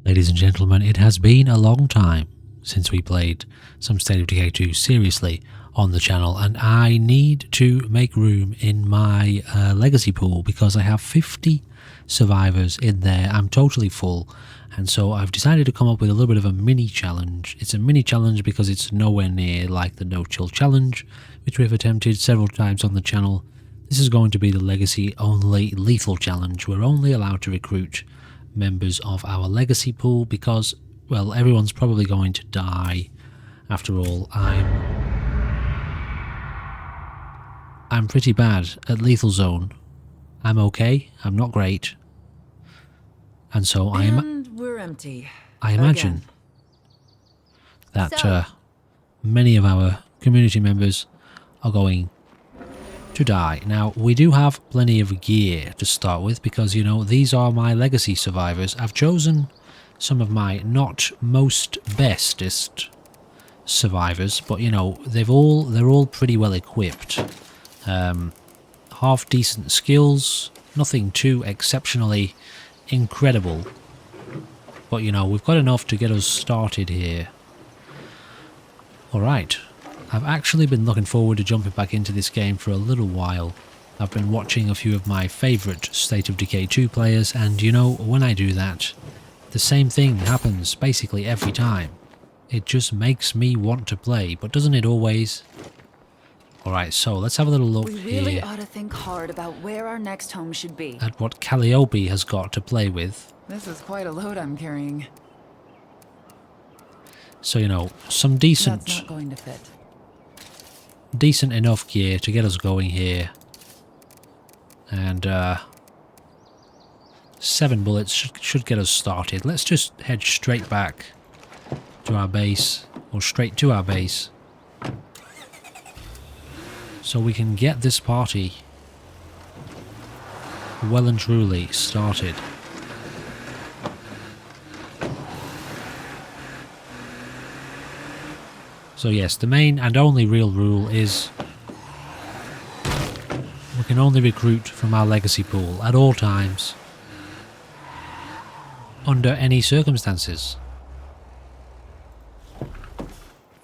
Ladies and gentlemen, it has been a long time since we played some State of Decay 2 seriously on the channel, and I need to make room in my legacy pool because I have 50 survivors in there. I'm totally full, and so I've decided to come up with a little bit of a mini challenge. It's a mini challenge because it's nowhere near like the No Chill challenge, which we've attempted several times on the channel. This is going to be the legacy only lethal challenge. We're only allowed to recruit members of our legacy pool because, well, everyone's probably going to die. After all, I'm pretty bad at lethal zone. I'm okay, I'm not great, and so we're empty. I imagine that many of our community members are going to die. Now, we do have plenty of gear to start with because, you know, these are my legacy survivors. I've chosen some of my not most bestest survivors, but, you know, they're all pretty well equipped. Half decent skills, nothing too exceptionally incredible, but, you know, we've got enough to get us started here. Alright. I've actually been looking forward to jumping back into this game for a little while. I've been watching a few of my favourite State of Decay 2 players, and you know, when I do that, the same thing happens basically every time. It just makes me want to play, but doesn't it always? Alright, so let's have a little look We really here ought to think hard about where our next home should be. at what Calliope has got to play with. This is quite a load I'm carrying. So, you know, some decent... That's not going to fit. Decent enough gear to get us going here, and 7 bullets should get us started. Let's just head straight back to our base, or straight to our base, so we can get this party well and truly started. So yes, the main and only real rule is we can only recruit from our legacy pool at all times, under any circumstances.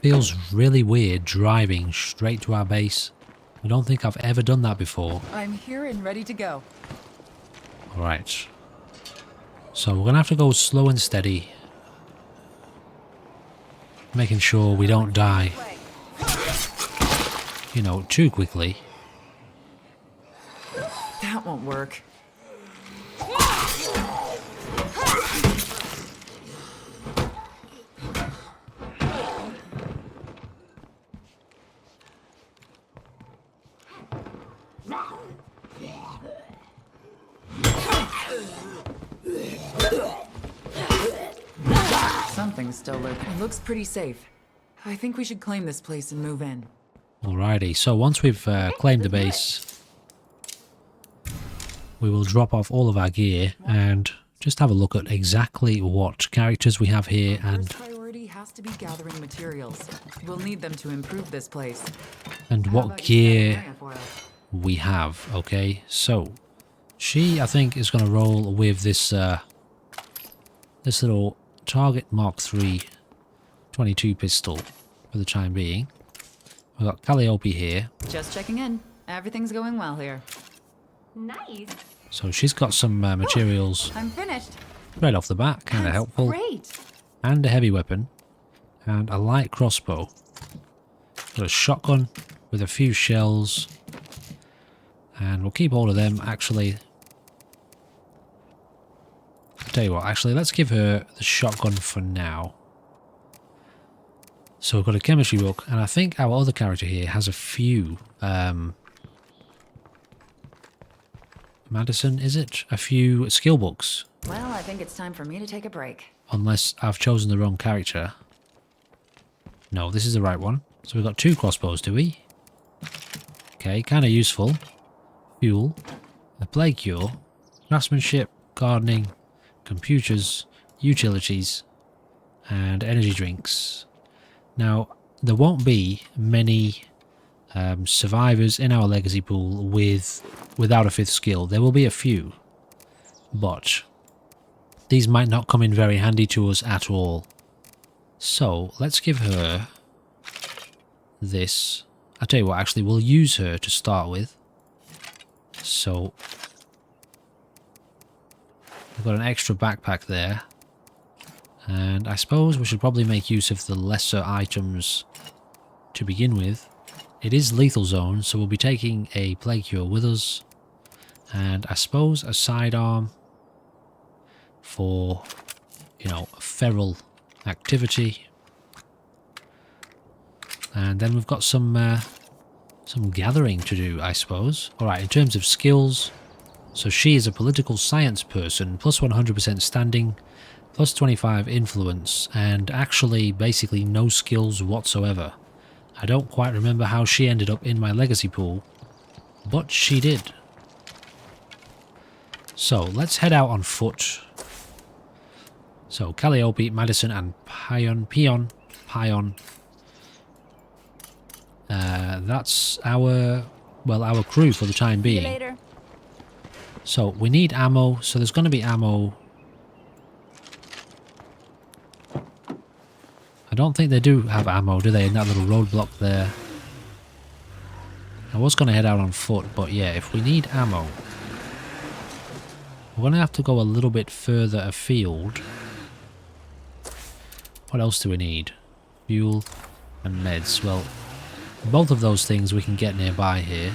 Feels really weird driving straight to our base. I don't think I've ever done that before. I'm here and ready to go. Alright. So we're going to have to go slow and steady, making sure we don't die, you know, too quickly. That won't work. Something's still lurking. It looks pretty safe. I think we should claim this place and move in. Alrighty, so once we've claimed the base, we will drop off all of our gear and just have a look at exactly what characters we have here and First priority has to be gathering materials. We'll need them to improve this place. and How what about you gear grab a foil? we have. Okay, so she, I think, is going to roll with this this little Target Mark III 22 pistol for the time being. We've got Calliope here. Just checking in. Everything's going well here. Nice. So she's got some materials I'm finished. right off the bat, kind of That's helpful. Great. And a heavy weapon. And a light crossbow. Got a shotgun with a few shells. And we'll keep all of them, actually. Tell you what, actually, let's give her the shotgun for now. So we've got a chemistry book, and I think our other character here has a few, Madison, is it? A few skill books. Well, I think it's time for me to take a break. Unless I've chosen the wrong character. No, this is the right one. So we've got 2 crossbows, do we? Okay, kind of useful. Fuel. A plague cure. Craftsmanship. Gardening. Computers. Utilities. And energy drinks. Now, there won't be many survivors in our legacy pool without a 5th skill. There will be a few. But these might not come in very handy to us at all. So let's give her this. I'll tell you what, actually, we'll use her to start with. So we've got an extra backpack there. And I suppose we should probably make use of the lesser items to begin with. It is lethal zone, so we'll be taking a plague cure with us. And I suppose a sidearm for, you know, feral activity. And then we've got some gathering to do, I suppose. Alright, in terms of skills, so she is a political science person, plus 100% standing, plus 25 influence, and actually basically no skills whatsoever. I don't quite remember how she ended up in my legacy pool, but she did. So let's head out on foot. So Calliope, Madison, and Pion. That's our crew for the time being. See you later. So we need ammo, so there's going to be ammo. I don't think they do have ammo, do they, in that little roadblock there. I was going to head out on foot, but yeah, if we need ammo, we're going to have to go a little bit further afield. What else do we need? Fuel and meds. Well, both of those things we can get nearby here.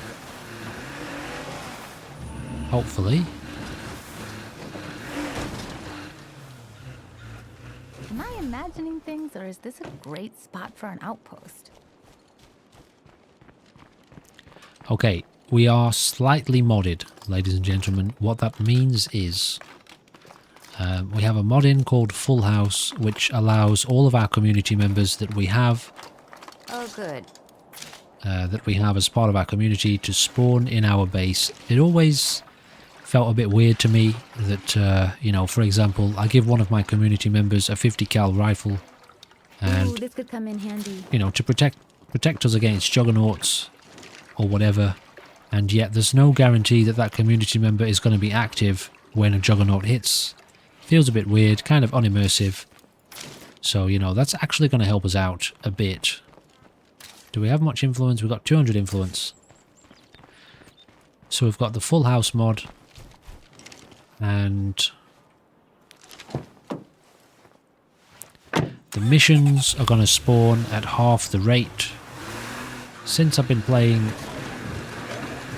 Hopefully. Am I imagining things, or is this a great spot for an outpost? Okay, we are slightly modded, ladies and gentlemen. What that means is we have a mod in called Full House, which allows all of our community members that we have Oh, good. as part of our community to spawn in our base. It always felt a bit weird to me that, you know, for example, I give one of my community members a 50 cal rifle, and Ooh, this could come in handy. you know, to protect us against juggernauts or whatever, and yet there's no guarantee that that community member is going to be active when a juggernaut hits. Feels a bit weird, kind of unimmersive. So, you know, that's actually going to help us out a bit. Do we have much influence? We've got 200 influence. So we've got the Full House mod. And the missions are going to spawn at half the rate. Since I've been playing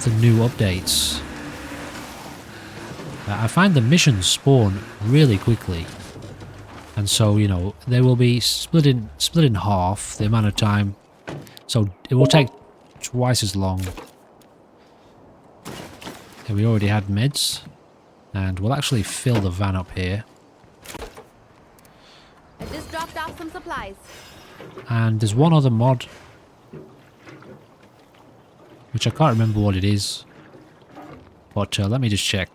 the new updates, I find the missions spawn really quickly. And so, you know, they will be split in half the amount of time. So it will take twice as long. Okay, we already had meds. And we'll actually fill the van up here. I just dropped off some supplies. And there's one other mod, which I can't remember what it is. But let me just check.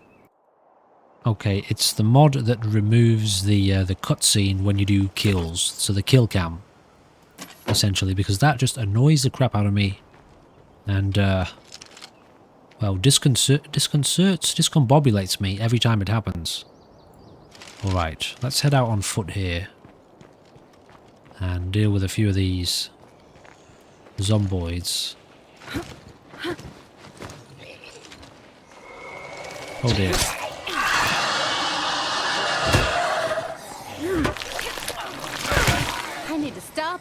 Okay, it's the mod that removes the cutscene when you do kills. So the kill cam, essentially, because that just annoys the crap out of me. And, well, discombobulates me every time it happens. Alright, let's head out on foot here. And deal with a few of these zomboids. Oh dear. I need to stop.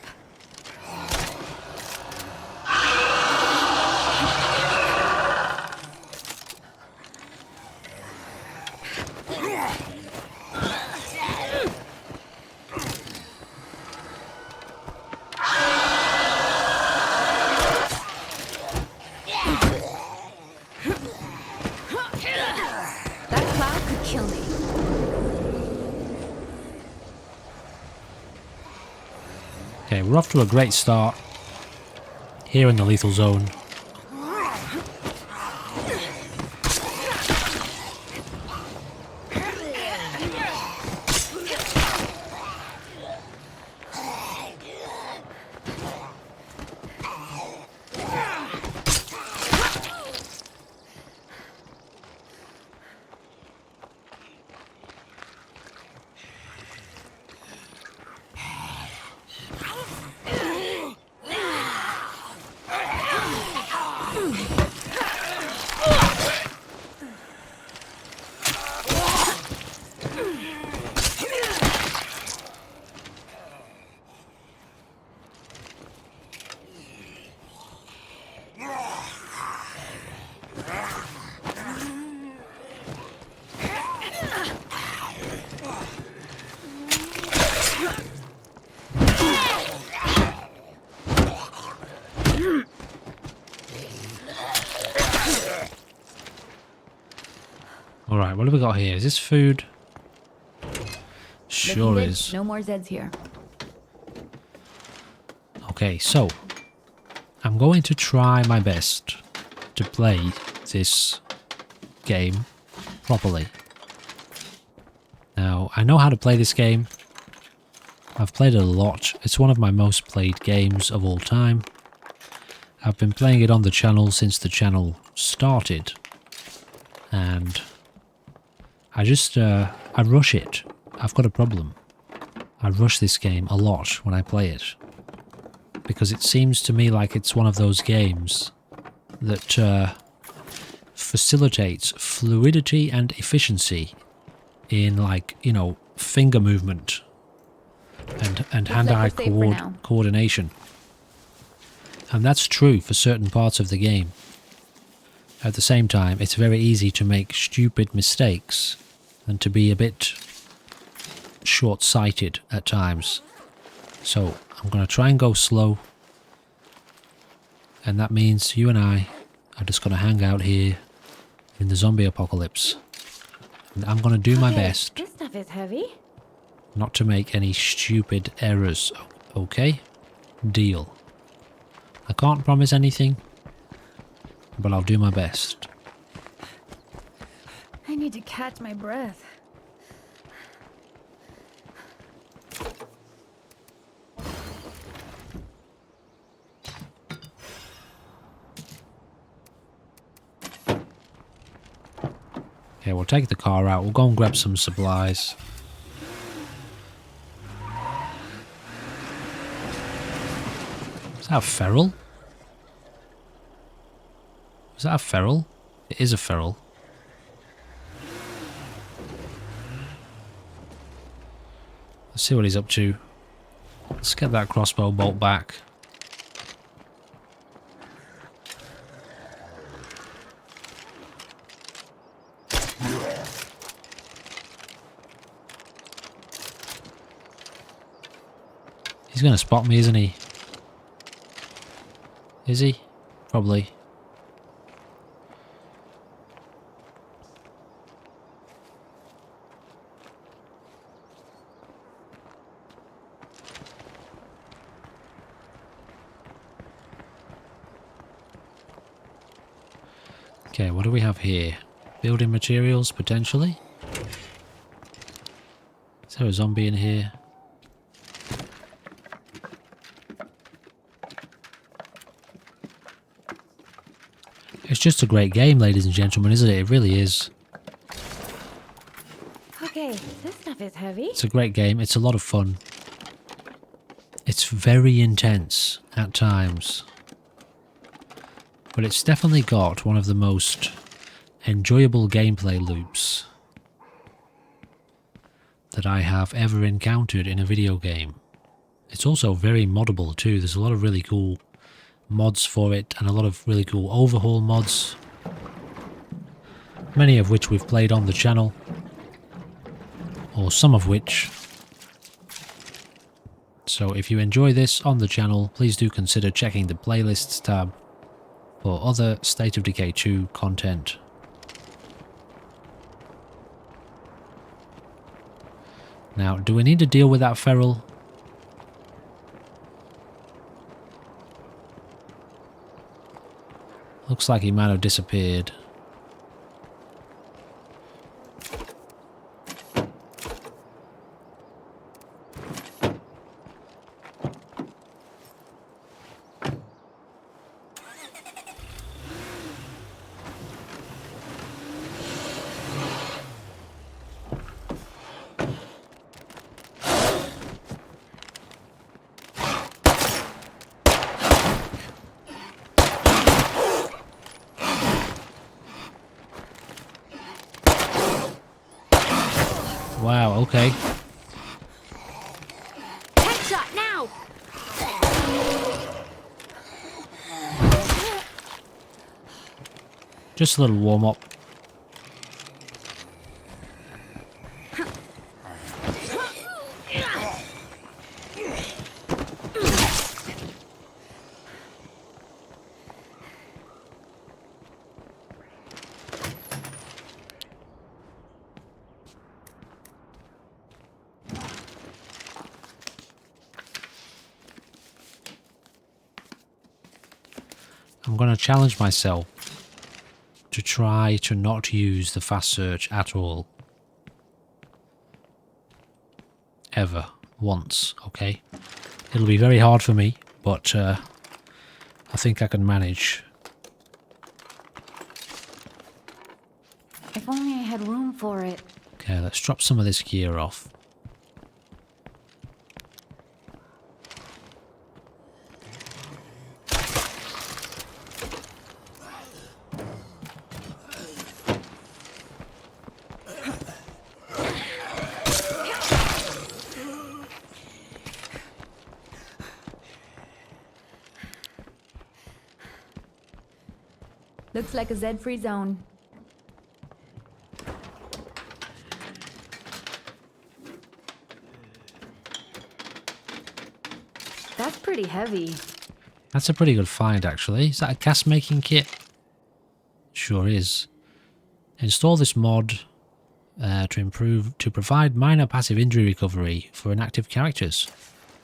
That cloud could kill me. Okay, we're off to a great start here in the lethal zone. Right, what have we got here? Is this food? Sure Looking good. is. No more Zeds here. Okay, so I'm going to try my best to play this game properly. Now, I know how to play this game. I've played it a lot. It's one of my most played games of all time. I've been playing it on the channel since the channel started. And I just, I rush it. I've got a problem. I rush this game a lot when I play it. Because it seems to me like it's one of those games that facilitates fluidity and efficiency in, like, you know, finger movement and hand-eye coordination. And that's true for certain parts of the game. At the same time, it's very easy to make stupid mistakes and to be a bit short-sighted at times. So I'm going to try and go slow. And that means you and I are just going to hang out here in the zombie apocalypse. And I'm going to do my best This stuff is heavy. not to make any stupid errors. Okay? Deal. I can't promise anything, but I'll do my best. I need to catch my breath. Okay, we'll take the car out. We'll go and grab some supplies. Is that a feral? Is that a feral? It is a feral. Let's see what he's up to. Let's get that crossbow bolt back. He's going to spot me, isn't he? Is he? Probably. Okay, what do we have here? Building materials, potentially? Is there a zombie in here? It's just a great game, ladies and gentlemen, isn't it? It really is. Okay, this stuff is heavy. It's a great game. It's a lot of fun. It's very intense at times. But it's definitely got one of the most enjoyable gameplay loops that I have ever encountered in a video game. It's also very moddable too. There's a lot of really cool mods for it and a lot of really cool overhaul mods, many of which we've played on the channel, or some of which. So if you enjoy this on the channel, please do consider checking the playlists tab for other State of Decay 2 content. Now, do we need to deal with that feral? Looks like he might have disappeared. Wow, okay. Headshot now! Just a little warm up. I'm going to challenge myself to try to not use the fast search at all. Ever. Once, okay? It'll be very hard for me, but I think I can manage. If only I had room for it. Okay, let's drop some of this gear off. Looks like a Z-free zone. That's pretty heavy. That's a pretty good find, actually. Is that a gas-making kit? Sure is. Install this mod to provide minor passive injury recovery for inactive characters.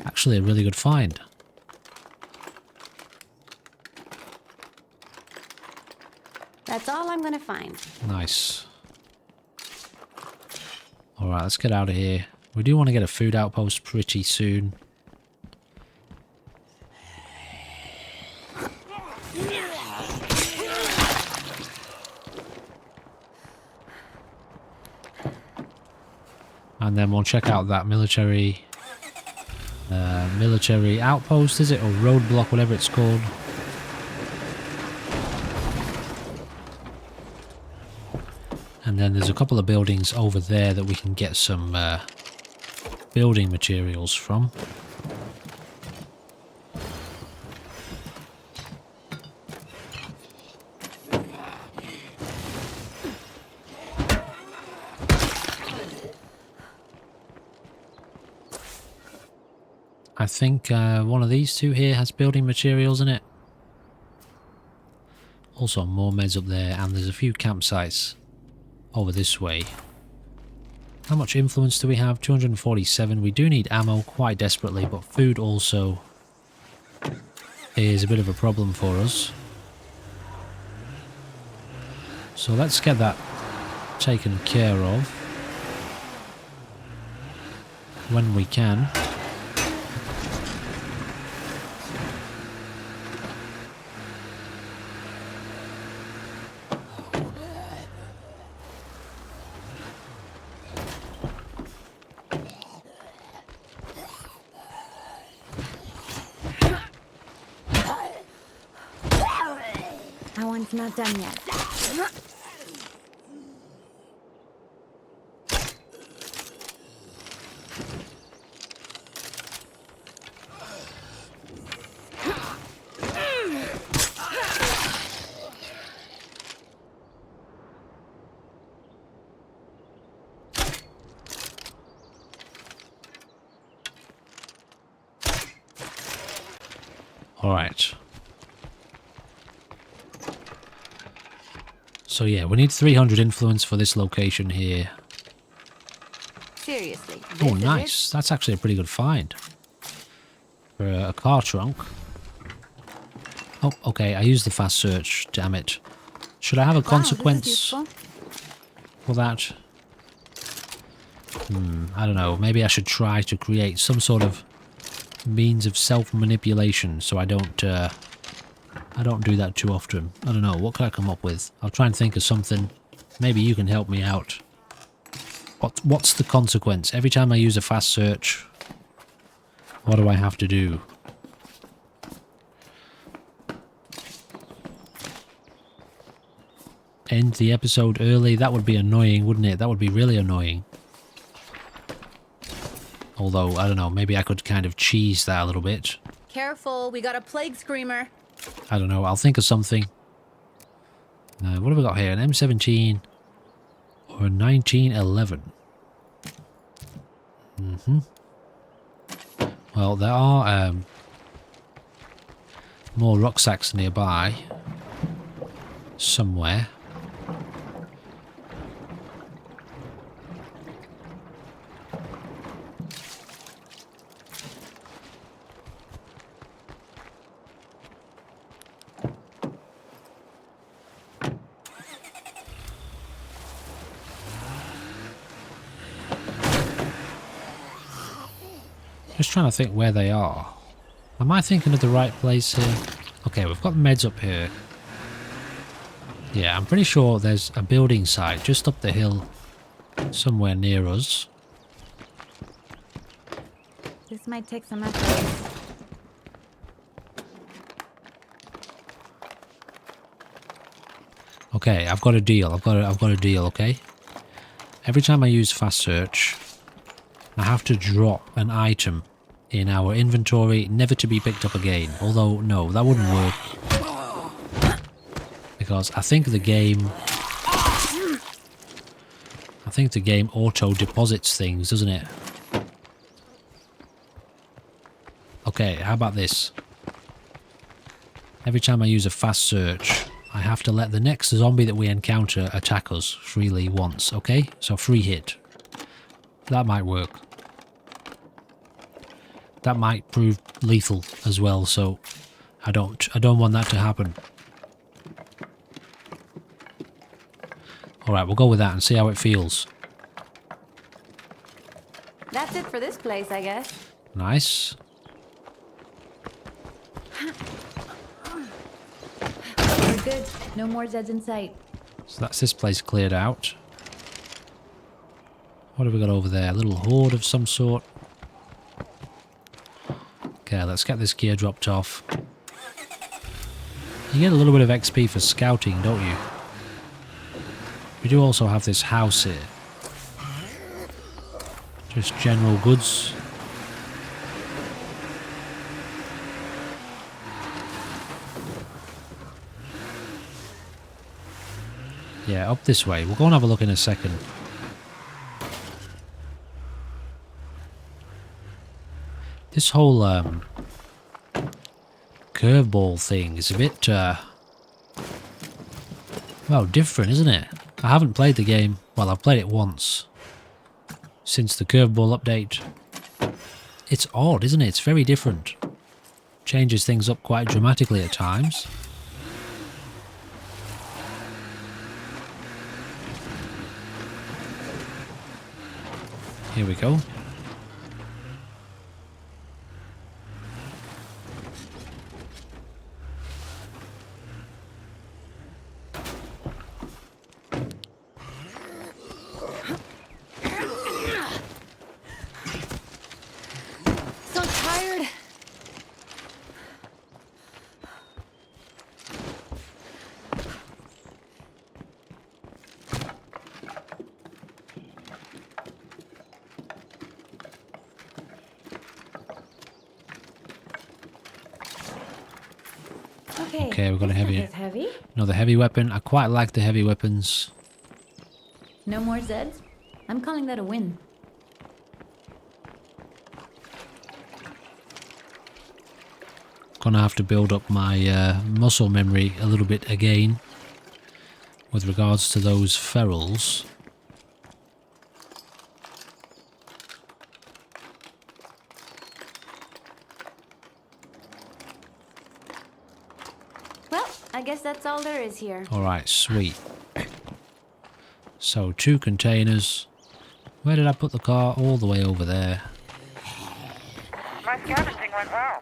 Actually, a really good find. That's all I'm gonna find. Nice. Alright, let's get out of here. We do want to get a food outpost pretty soon. And then we'll check out that military outpost, is it? Or roadblock, whatever it's called. And then there's a couple of buildings over there that we can get some building materials from. I think one of these two here has building materials in it. Also more meds up there, and there's a few campsites over this way. How much influence do we have? 247. We do need ammo quite desperately, but food also is a bit of a problem for us. So let's get that taken care of when we can. That one's not done yet. All right. So yeah, we need 300 influence for this location here. Seriously. Oh, this is nice. That's actually a pretty good find. For a car trunk. Oh, okay. I used the fast search. Damn it. Should I have a consequence for that? I don't know. Maybe I should try to create some sort of means of self-manipulation so I don't do that too often. I don't know. What can I come up with? I'll try and think of something. Maybe you can help me out. What's the consequence? Every time I use a fast search, what do I have to do? End the episode early? That would be annoying, wouldn't it? That would be really annoying. Although, I don't know, maybe I could kind of cheese that a little bit. Careful, we got a plague screamer. I don't know, I'll think of something. What have we got here? An M17 or a 1911? Well, there are more rucksacks nearby. Somewhere. Just trying to think where they are. Am I thinking of the right place here? Okay, we've got meds up here. Yeah, I'm pretty sure there's a building site just up the hill somewhere near us. This might take some effort. Okay, I've got a deal. I've got a deal, okay? Every time I use fast search, I have to drop an item in our inventory, never to be picked up again. Although, no, that wouldn't work. Because I think the game auto deposits things, doesn't it? Okay, how about this? Every time I use a fast search, I have to let the next zombie that we encounter attack us freely once, okay? So free hit. That might work. That might prove lethal as well, so I don't want that to happen. Alright, we'll go with that and see how it feels. That's it for this place, I guess. Nice. We're good. No more Zeds in sight. So that's this place cleared out. What have we got over there? A little horde of some sort. Okay, let's get this gear dropped off. You get a little bit of XP for scouting, don't you? We do also have this house here. Just general goods. Yeah, up this way. We'll go and have a look in a second. This whole curveball thing is a bit well, different, isn't it? I haven't played the game. Well, I've played it once since the curveball update. It's odd, isn't it? It's very different. Changes things up quite dramatically at times. Here we go. So tired. Okay, we've got a heavy. It's heavy. Another heavy weapon. I quite like the heavy weapons. No more Zeds. I'm calling that a win. Gonna have to build up my muscle memory a little bit again with regards to those ferals. Well, I guess that's all there is here. Alright, sweet. So, 2 containers. Where did I put the car? All the way over there. My scavenging went well.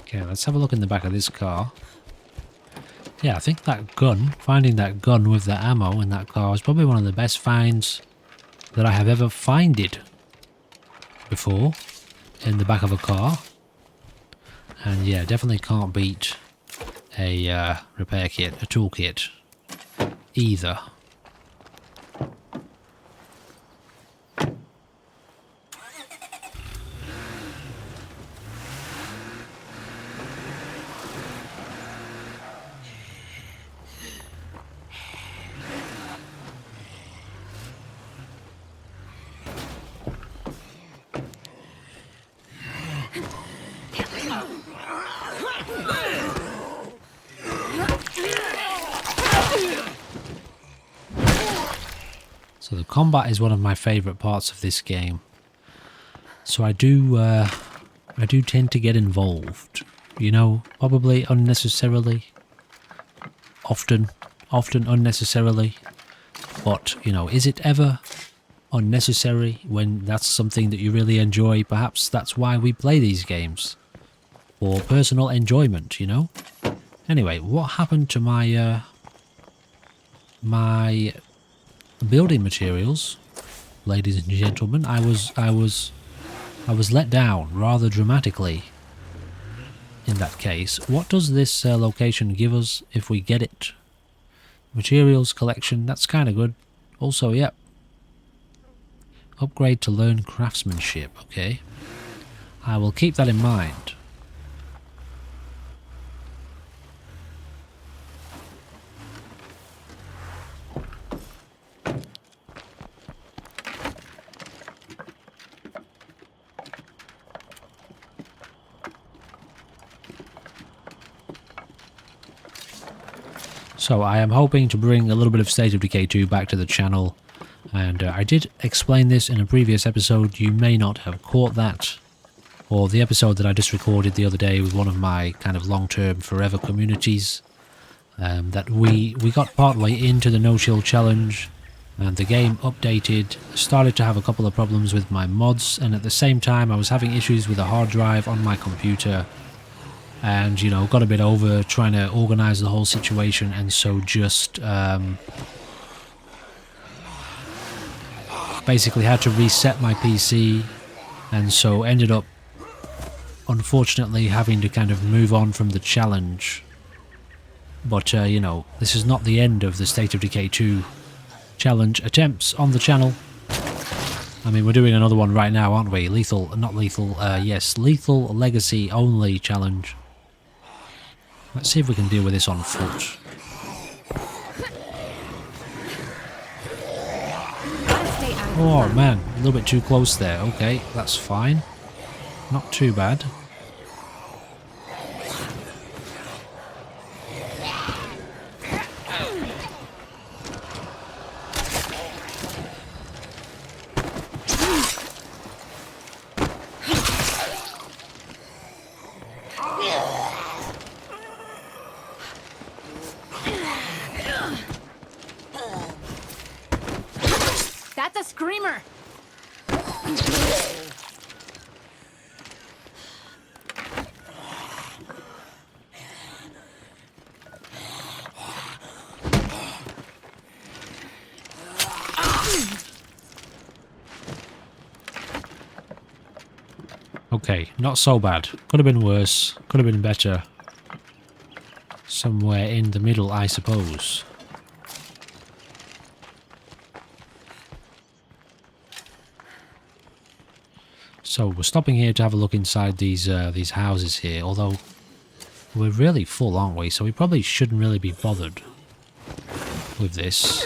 Okay, let's have a look in the back of this car. Yeah, I think that gun, finding that gun with the ammo in that car is probably one of the best finds that I have ever finded before in the back of a car. And yeah, definitely can't beat a repair kit, a toolkit either. So the combat is one of my favourite parts of this game. So I do tend to get involved. You know, probably unnecessarily. Often unnecessarily. But, you know, is it ever unnecessary when that's something that you really enjoy? Perhaps that's why we play these games. For personal enjoyment, you know? Anyway, what happened to my my building materials, ladies and gentlemen? I was let down rather dramatically in that case. What does this location give us if we get it? Materials collection, that's kind of good. Also, yep. Upgrade to learn craftsmanship, okay. I will keep that in mind. So I am hoping to bring a little bit of State of Decay 2 back to the channel, and I did explain this in a previous episode. You may not have caught that, or the episode that I just recorded the other day with one of my kind of long-term forever communities, that we got partway into the no-chill challenge, and the game updated, started to have a couple of problems with my mods, and at the same time I was having issues with the hard drive on my computer. And, you know, got a bit over trying to organise the whole situation, and so just basically had to reset my PC, and so ended up unfortunately having to kind of move on from the challenge. But, you know, this is not the end of the State of Decay 2 challenge attempts on the channel. I mean, we're doing another one right now, aren't we? Lethal Legacy only challenge. Let's see if we can deal with this on foot. Oh man, a little bit too close there. Okay, that's fine. Not too bad. That's a screamer! Okay, not so bad. Could have been worse. Could have been better. Somewhere in the middle, I suppose. So we're stopping here to have a look inside these houses here, although we're really full, aren't we? So we probably shouldn't really be bothered with this.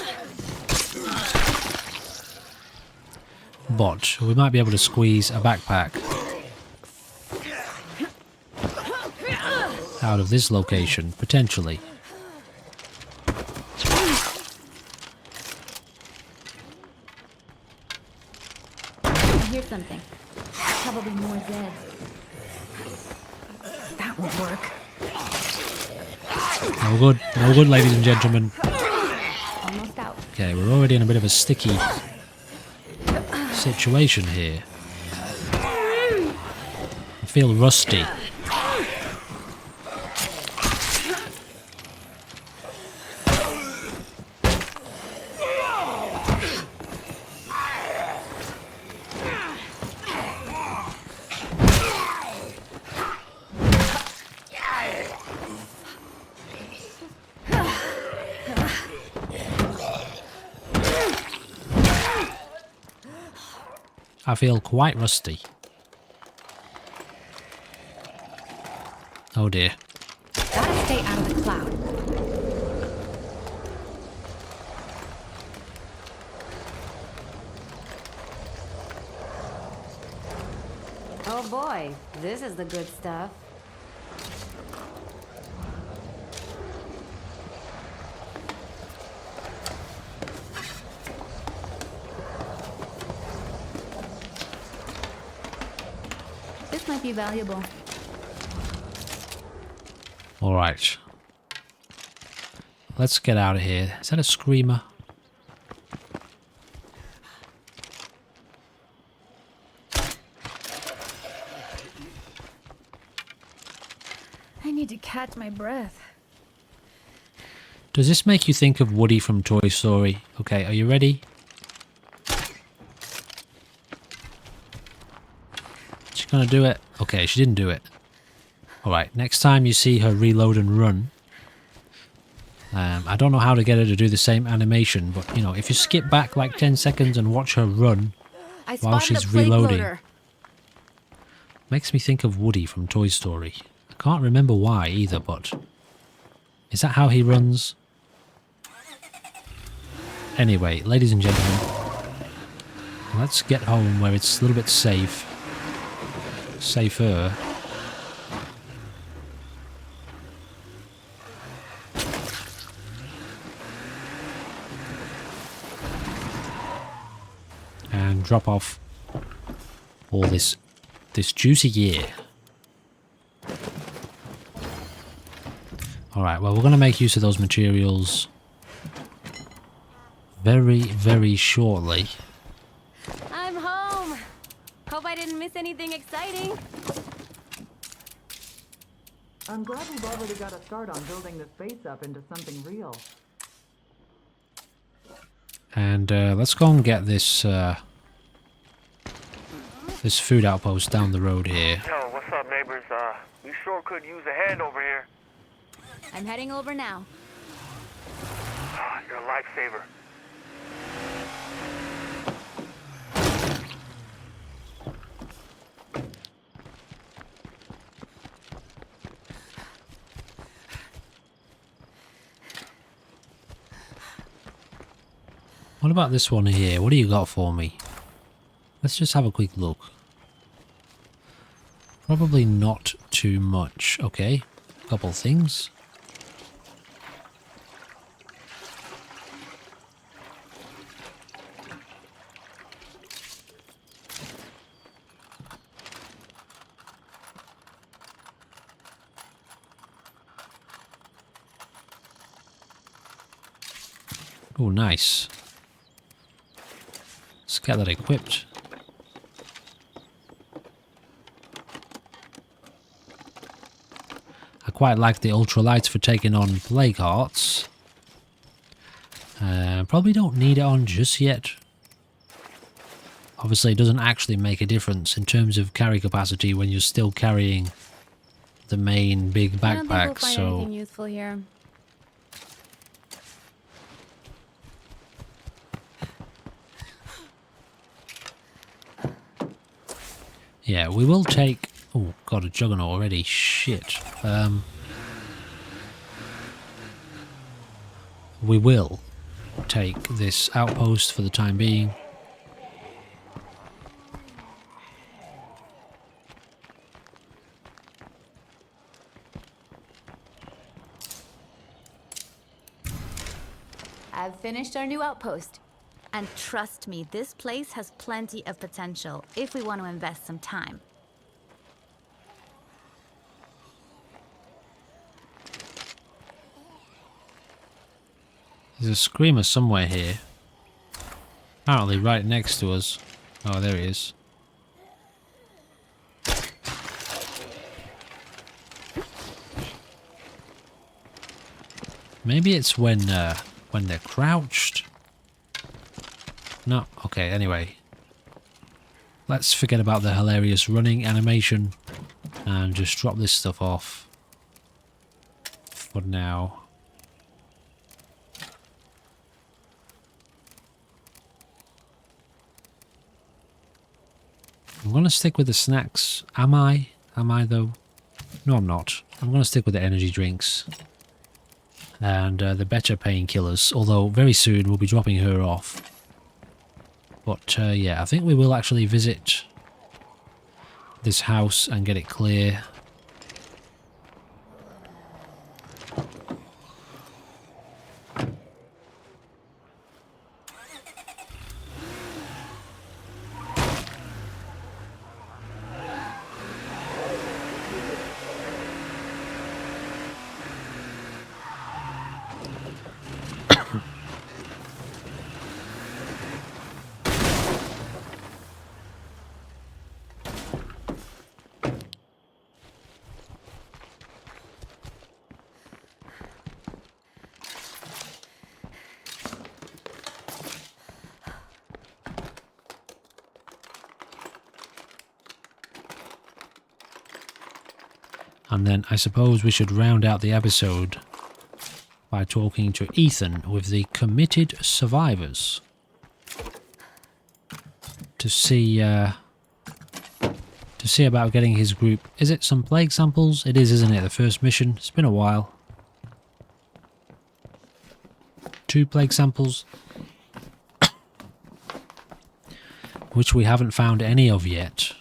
But we might be able to squeeze a backpack out of this location, potentially. I hear something. Probably more Zeds. That won't work. No good, no good, ladies and gentlemen. Almost out. Okay, we're already in a bit of a sticky situation here. I feel rusty. I feel quite rusty. Oh dear. Gotta stay out of the cloud. Oh boy, this is the good stuff. might be valuable. Alright. Let's get out of here. Is that a screamer? I need to catch my breath. Does this make you think of Woody from Toy Story? Okay, are you ready? She's gonna do it. Okay, she didn't do it. Alright, next time you see her reload and run, I don't know how to get her to do the same animation, but you know, if you skip back like 10 seconds and watch her run while she's reloading, makes me think of Woody from Toy Story. I can't remember why either, but is that how he runs? Anyway, ladies and gentlemen, let's get home where it's a little bit safe. Safer. And drop off all this juicy gear. Alright, well, we're going to make use of those materials very, very shortly. I'm home. Hope I didn't miss anything exciting. I'm glad we've already got a start on building this base up into something real. And let's go and get this this food outpost down the road here. Yo, what's up, neighbors? We sure could use a hand over here. I'm heading over now. You're a lifesaver. What about this one here? What do you got for me? Let's just have a quick look. Probably not too much. Okay, a couple things. Oh, nice. Let's get that equipped. I quite like the ultralights for taking on plague hearts. Probably don't need it on just yet. Obviously it doesn't actually make a difference in terms of carry capacity when you're still carrying the main big backpack, I don't think we'll find so anything useful here. yeah, we will take... Oh, got a juggernaut already. Shit. We will take this outpost for the time being. I've finished our new outpost. And trust me, this place has plenty of potential if we want to invest some time. There's a screamer somewhere here. Apparently right next to us. Oh, there he is. Maybe it's when they're crouched. No, okay, anyway. Let's forget about the hilarious running animation and just drop this stuff off for now. I'm going to stick with the snacks. Am I? Am I though? No, I'm not. I'm going to stick with the energy drinks. And the better painkillers, although very soon we'll be dropping her off. But yeah, I think we will actually visit this house and get it clear. And then I suppose we should round out the episode by talking to Ethan with the committed survivors. To see about getting his group. Is it some plague samples? It is, isn't it? The first mission. It's been a while. 2 plague samples. Which we haven't found any of yet.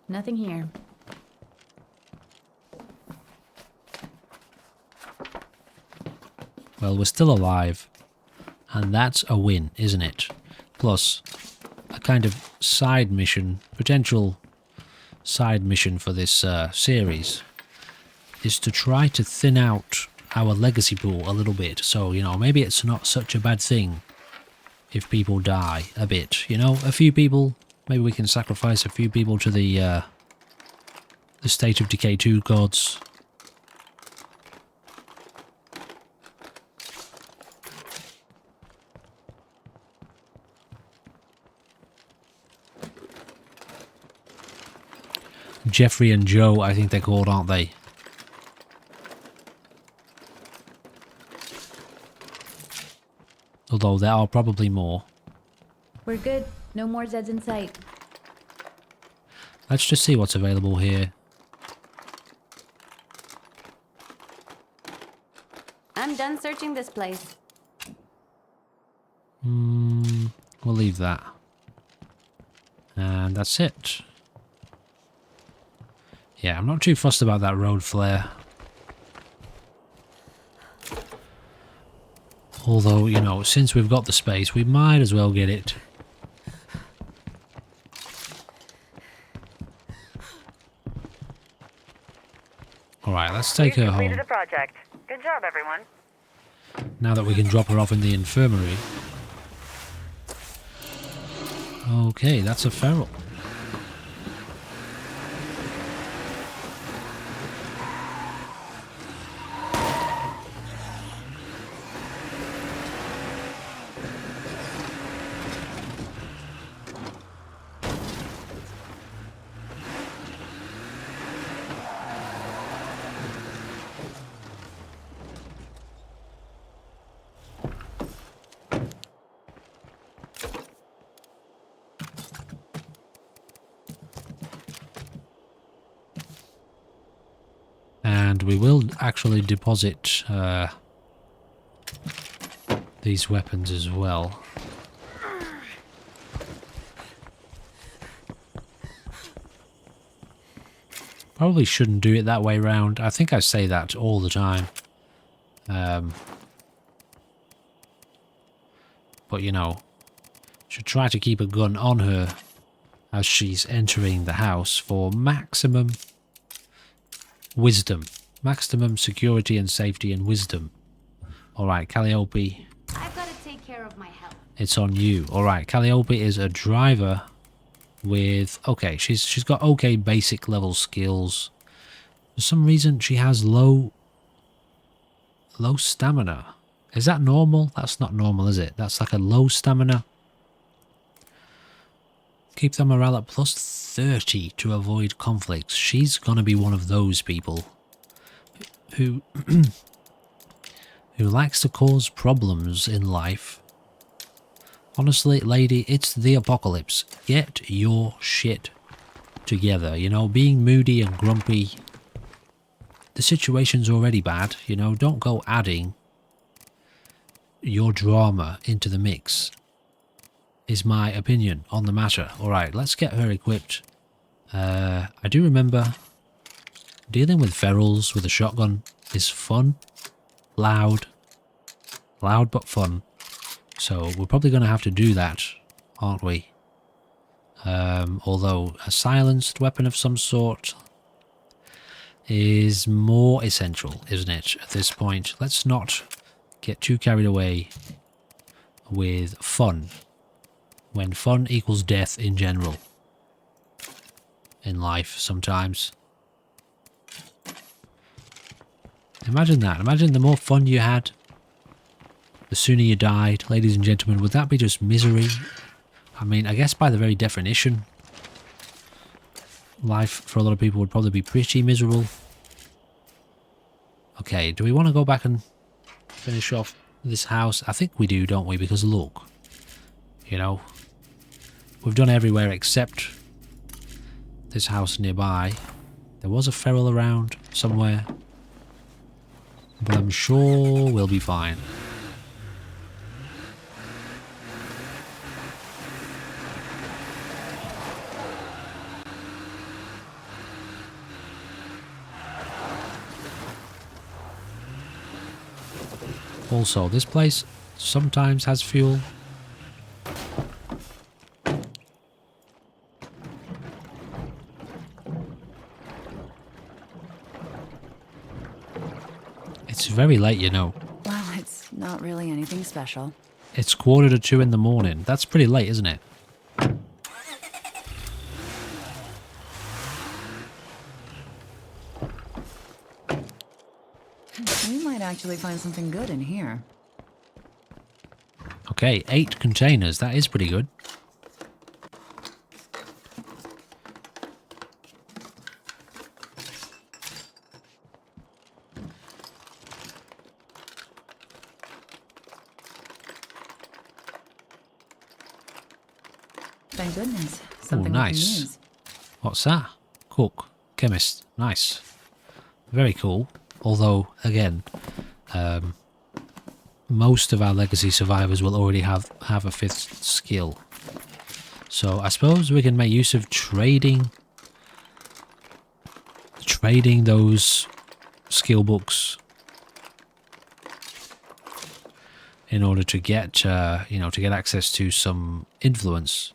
Nothing here. Well, we're still alive. And that's a win, isn't it? Plus, a kind of side mission, potential side mission for this series, is to try to thin out our legacy pool a little bit. So, you know, maybe it's not such a bad thing if people die a bit. You know, a few people, maybe we can sacrifice a few people to the State of Decay 2 gods. Jeffrey and Joe, I think they're called, aren't they? Although there are probably more. We're good. No more Zeds in sight. Let's just see what's available here. I'm done searching this place. We'll leave that. And that's it. Yeah, I'm not too fussed about that road flare. Although, you know, since we've got the space, we might as well get it. Alright, let's take her home. The project. Good job, everyone. Now that we can drop her off in the infirmary. Okay, that's a feral. And we will actually deposit these weapons as well. Probably shouldn't do it that way round. I think I say that all the time. But you know, should try to keep a gun on her as she's entering the house for maximum wisdom. Maximum security and safety and wisdom. Alright, Calliope. I've got to take care of my health. It's on you. Alright, Calliope is a driver with... Okay, she's got okay basic level skills. For some reason, she has low stamina. Is that normal? That's not normal, is it? That's like a low stamina. Keep the morale at plus 30 to avoid conflicts. She's gonna be one of those people who who likes to cause problems in life. Honestly, lady, it's the apocalypse. Get your shit together. You know, being moody and grumpy, the situation's already bad. You know, don't go adding your drama into the mix, is my opinion on the matter. Alright, let's get her equipped. I do remember dealing with ferals with a shotgun is fun, loud but fun. So we're probably going to have to do that, aren't we? Although a silenced weapon of some sort is more essential, isn't it, at this point? Let's not get too carried away with fun, when fun equals death in general. In life, sometimes. Imagine that. Imagine the more fun you had, the sooner you died. Ladies and gentlemen, would that be just misery? I mean, I guess by the very definition, life for a lot of people would probably be pretty miserable. Okay, do we want to go back and finish off this house? I think we do, don't we? Because look, you know, we've done everywhere except this house nearby. There was a feral around somewhere, but I'm sure we'll be fine. Also, this place sometimes has fuel. It's very late, you know. Well, it's not really anything special. It's 1:45 in the morning. That's pretty late, isn't it? We might actually find something good in here. Okay, 8 containers. That is pretty good. Thank goodness. Something nice. we can use. What's that? Cook. Chemist. Nice. Very cool. Although, again, most of our legacy survivors will already have a 5th skill. So I suppose we can make use of trading those skill books in order to get you know, to get access to some influence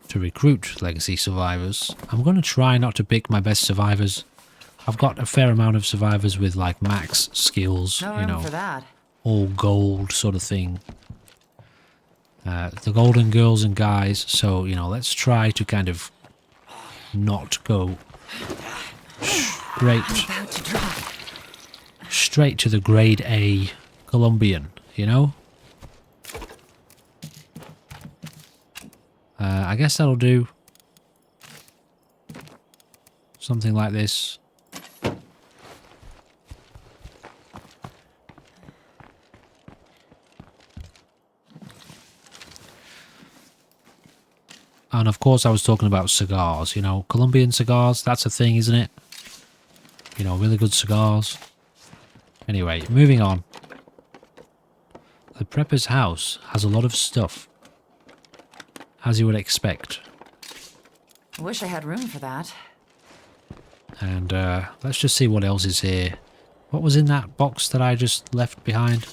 to recruit legacy survivors. I'm going to try not to pick my best survivors. I've got a fair amount of survivors with like max skills, No you room know, for that. all gold sort of thing. The golden girls and guys, so, you know, let's try to kind of not go About to drop. straight to the grade A Colombian, you know? I guess that'll do. Something like this. And of course I was talking about cigars, you know, Colombian cigars, that's a thing, isn't it? You know, really good cigars. Anyway, moving on. The prepper's house has a lot of stuff, as you would expect. I wish I had room for that. And let's just see what else is here. What was in that box that I just left behind?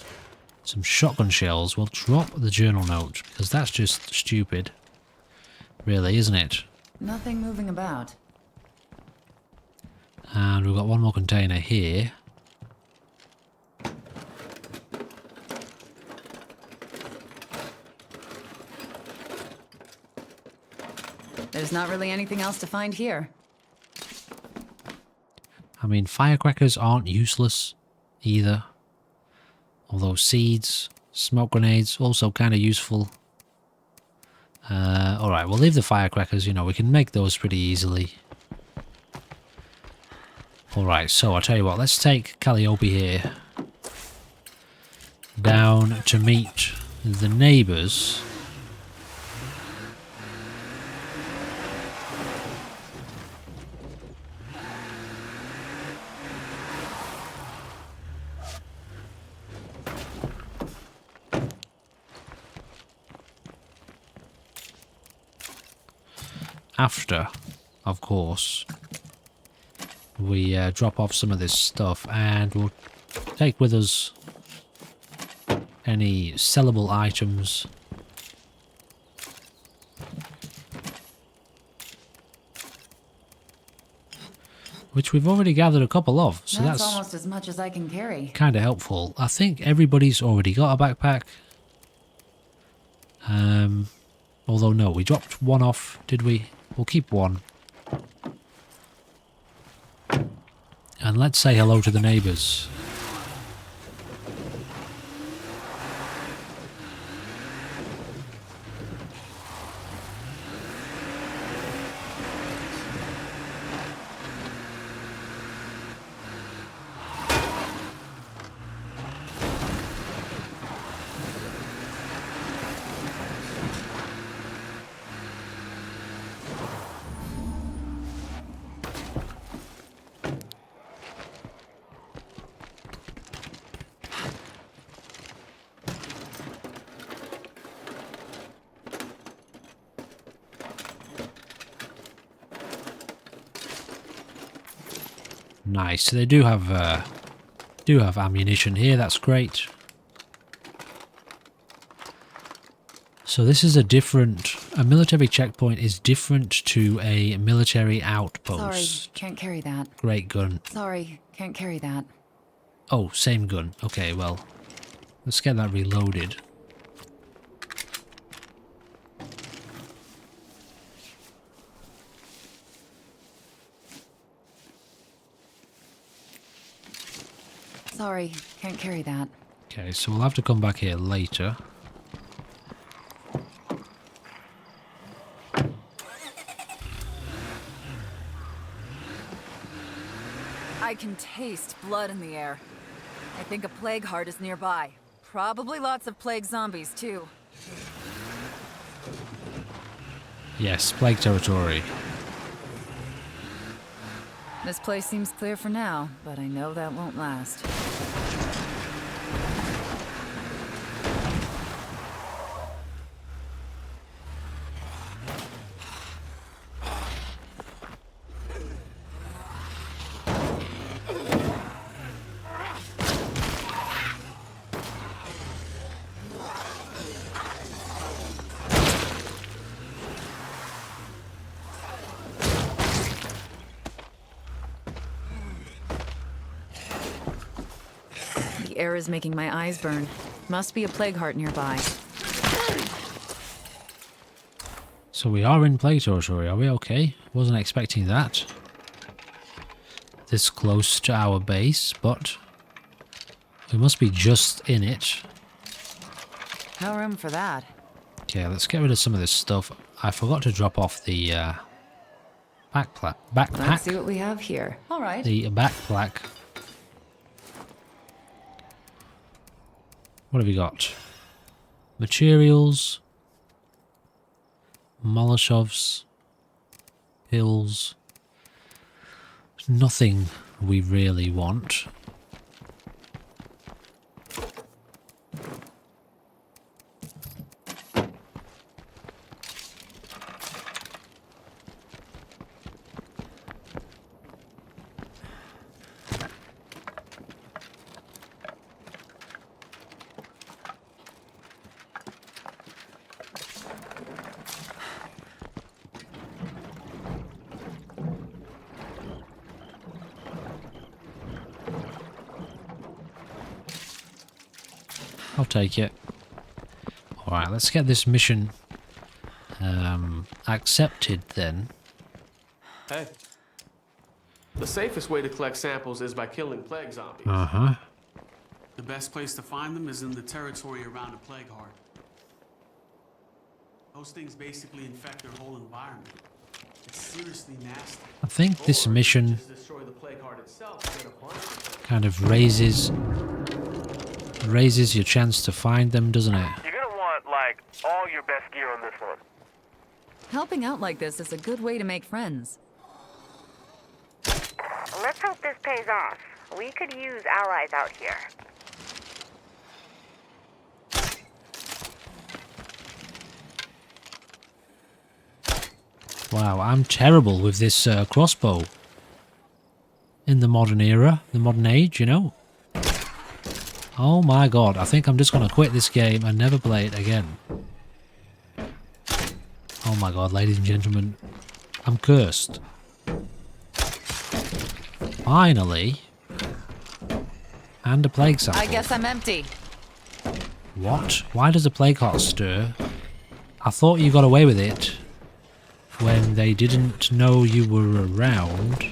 Some shotgun shells. We'll drop the journal note, because that's just stupid. Really, isn't it? Nothing moving about. And we've got one more container here. There's not really anything else to find here. I mean, firecrackers aren't useless either. Although seeds, smoke grenades, also kind of useful. Alright, we'll leave the firecrackers, you know, we can make those pretty easily. Alright, so I'll tell you what, let's take Calliope here down to meet the neighbours. After, of course, we drop off some of this stuff, and we'll take with us any sellable items. Which we've already gathered a couple of, so that's almost as much as I can carry. kind of helpful. I think everybody's already got a backpack. Although no, we dropped one off, did we? We'll keep one. And let's say hello to the neighbours. Nice. They do have ammunition here. That's great. So this is a military checkpoint is different to a military outpost. Sorry, can't carry that. Great gun. Sorry, can't carry that. Oh, same gun. Okay, well, let's get that reloaded. Sorry, can't carry that. Okay, so we'll have to come back here later. I can taste blood in the air. I think a plague heart is nearby. Probably lots of plague zombies, too. Yes, plague territory. This place seems clear for now, but I know that won't last. The air is making my eyes burn. Must be a plague heart nearby. So we are in plague territory, are we okay? Wasn't expecting that. This close to our base, but we must be just in it. No room for that. Okay, let's get rid of some of this stuff. I forgot to drop off the backpack. Let's see what we have here. All right. The backpack. What have we got? Materials. Molotovs. Pills. Nothing we really want. I'll take it. Alright, let's get this mission accepted then. Hey. The safest way to collect samples is by killing plague zombies. Uh-huh. The best place to find them is in the territory around a plague heart. Those things basically infect their whole environment. It's seriously nasty. I think this mission Just destroy the plague heart itself to get a bunch of them. kind of raises your chance to find them, doesn't it? You're gonna want, like, all your best gear on this one. Helping out like this is a good way to make friends. Let's hope this pays off. We could use allies out here. Wow, I'm terrible with this crossbow. In the modern era, the modern age, you know. Oh my god, I think I'm just going to quit this game and never play it again. Oh my god, ladies and gentlemen, I'm cursed. Finally. And a plague sample. I guess I'm empty. What? Why does a plague heart stir? I thought you got away with it when they didn't know you were around.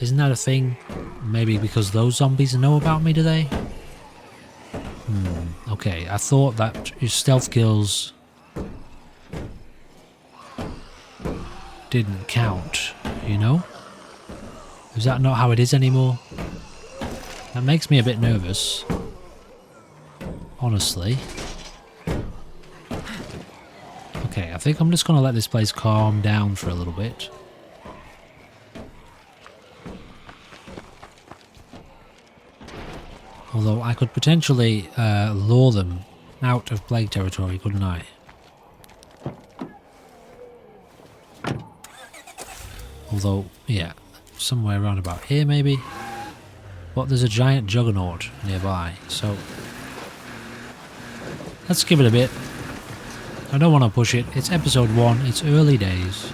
Isn't that a thing? Maybe because those zombies know about me, do they? Okay, I thought that your stealth kills didn't count, you know? Is that not how it is anymore? That makes me a bit nervous. Honestly. Okay, I think I'm just going to let this place calm down for a little bit. Although I could potentially lure them out of plague territory, couldn't I? Although, yeah. somewhere around about here maybe. But there's a giant juggernaut nearby, so let's give it a bit. I don't want to push it. It's episode 1, it's early days.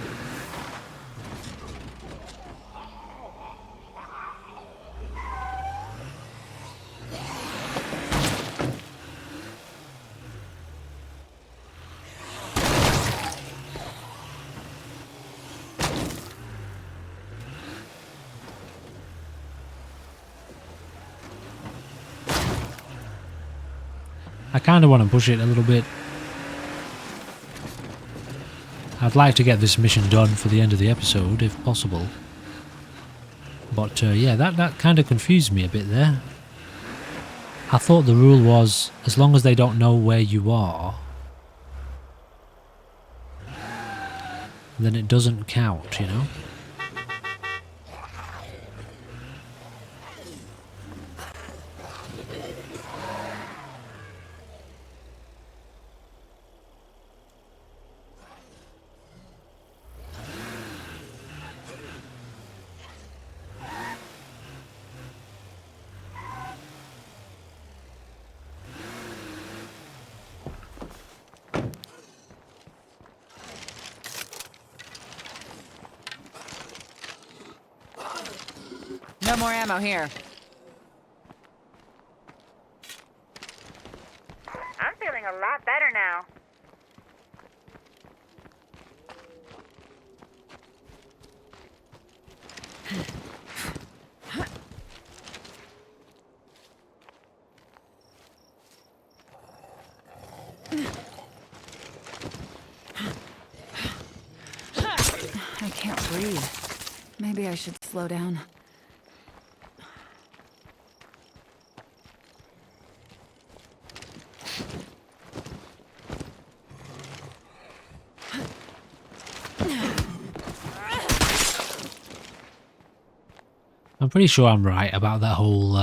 I kind of want to push it a little bit. I'd like to get this mission done for the end of the episode, if possible. But yeah, that kind of confused me a bit there. I thought the rule was, as long as they don't know where you are, then it doesn't count, you know? No more ammo here. I'm feeling a lot better now. I can't breathe. Maybe I should slow down. I'm pretty sure I'm right about that whole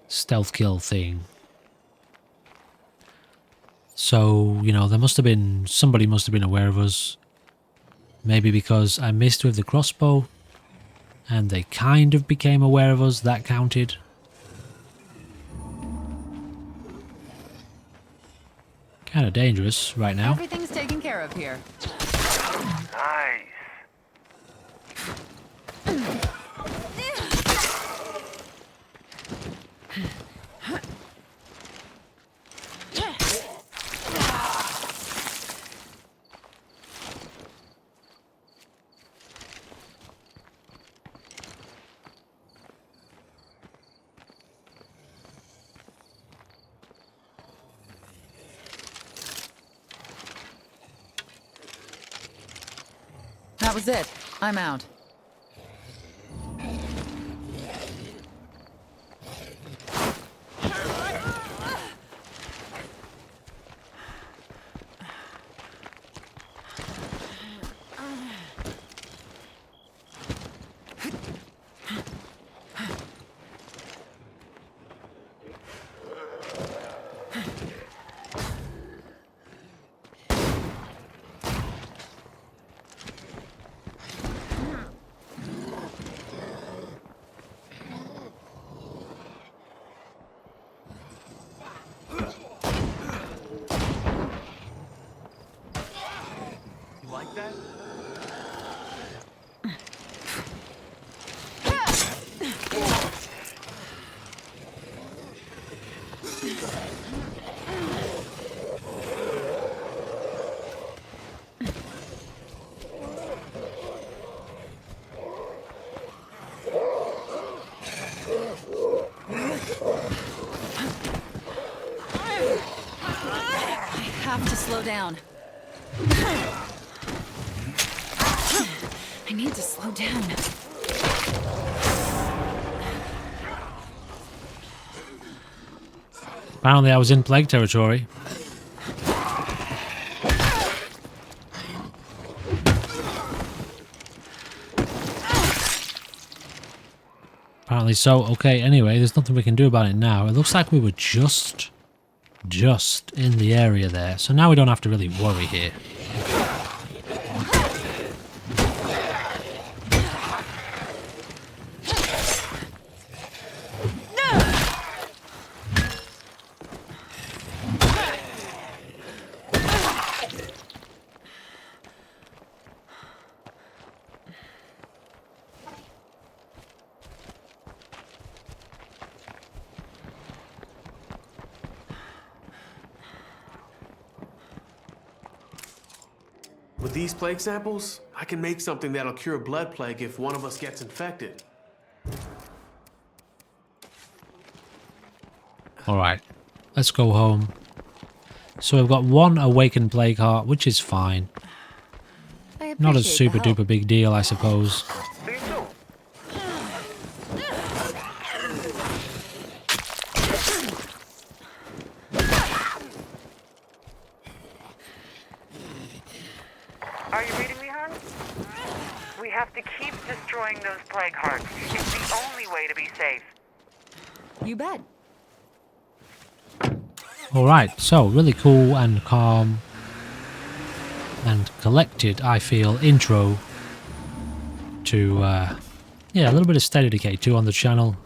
stealth kill thing. So, you know, there must have been, somebody must have been aware of us. Maybe because I missed with the crossbow and they kind of became aware of us, that counted. Kind of dangerous right now. Everything's taken care of here. Nice. That was it. I'm out. You like that? I have to slow down. I need to slow down. Apparently I was in plague territory. Apparently so. Okay, anyway, there's nothing we can do about it now. It looks like we were just in the area there. So now we don't have to really worry here. With these plague samples, I can make something that'll cure blood plague if one of us gets infected. Alright, let's go home. So we've got one awakened plague heart, which is fine. Not a super duper big deal, I suppose. See you soon. Are you reading me, hon? We have to keep destroying those plague hearts. It's the only way to be safe. You bet. Alright, so really cool and calm and collected, I feel, intro to, yeah, a little bit of State of Decay 2 on the channel.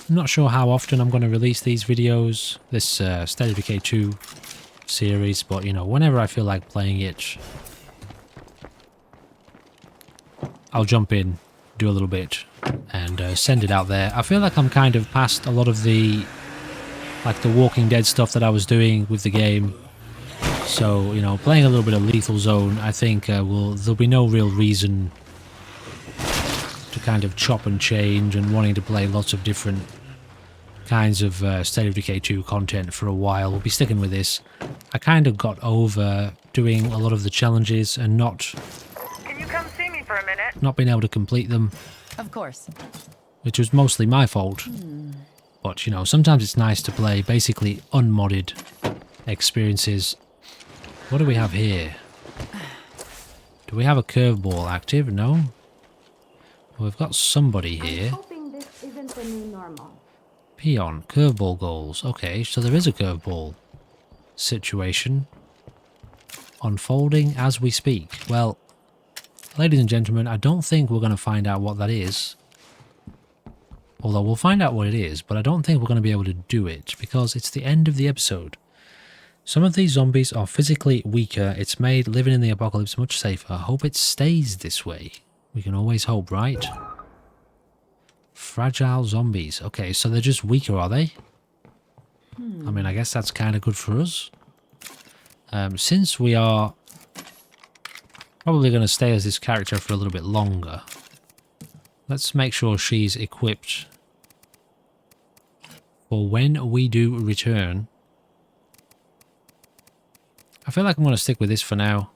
I'm not sure how often I'm going to release these videos, this State of Decay 2 series, but, you know, whenever I feel like playing it, I'll jump in, do a little bit, and send it out there. I feel like I'm kind of past a lot of the, like, the Walking Dead stuff that I was doing with the game. So, you know, playing a little bit of Lethal Zone, I think there'll be no real reason to kind of chop and change and wanting to play lots of different kinds of State of Decay 2 content for a while. We'll be sticking with this. I kind of got over doing a lot of the challenges and not Can you come see me for a minute? being able to complete them, Of course. which was mostly my fault. But, you know, sometimes it's nice to play basically unmodded experiences. What do we have here? Do we have a curveball active? No. Well, we've got somebody here. Hoping this isn't the new normal. Peon, curveball goals. Okay, so there is a curveball situation unfolding as we speak. Well, ladies and gentlemen, I don't think we're going to find out what that is. Although we'll find out what it is, but I don't think we're going to be able to do it because it's the end of the episode. Some of these zombies are physically weaker. It's made living in the apocalypse much safer. I hope it stays this way. We can always hope, right? Fragile zombies. Okay, so they're just weaker, are they? I mean, I guess that's kind of good for us. Since we are probably going to stay as this character for a little bit longer, let's make sure she's equipped for when we do return. I feel like I'm going to stick with this for now.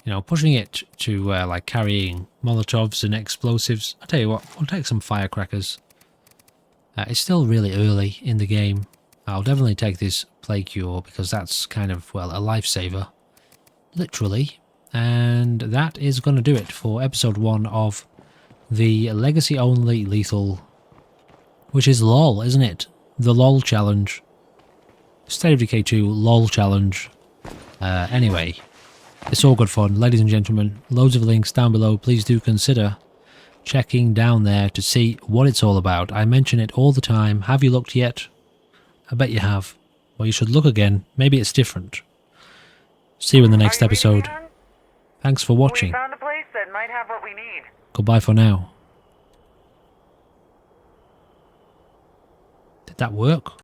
You know, pushing it to like carrying Molotovs and explosives. I'll tell you what, we'll take some firecrackers. It's still really early in the game. I'll definitely take this plague cure because that's kind of, well, a lifesaver. Literally. And that is going to do it for episode 1 of the Legacy Only Lethal, which is LOL, isn't it? The LOL challenge. State of Decay 2 LOL challenge. Anyway, it's all good fun. Ladies and gentlemen, loads of links down below. Please do consider checking down there to see what it's all about. I mention it all the time. Have you looked yet? I bet you have. Well, you should look again. Maybe it's different. See you in the next episode. Thanks for watching. We found a place that might have what we need. Goodbye for now. Did that work?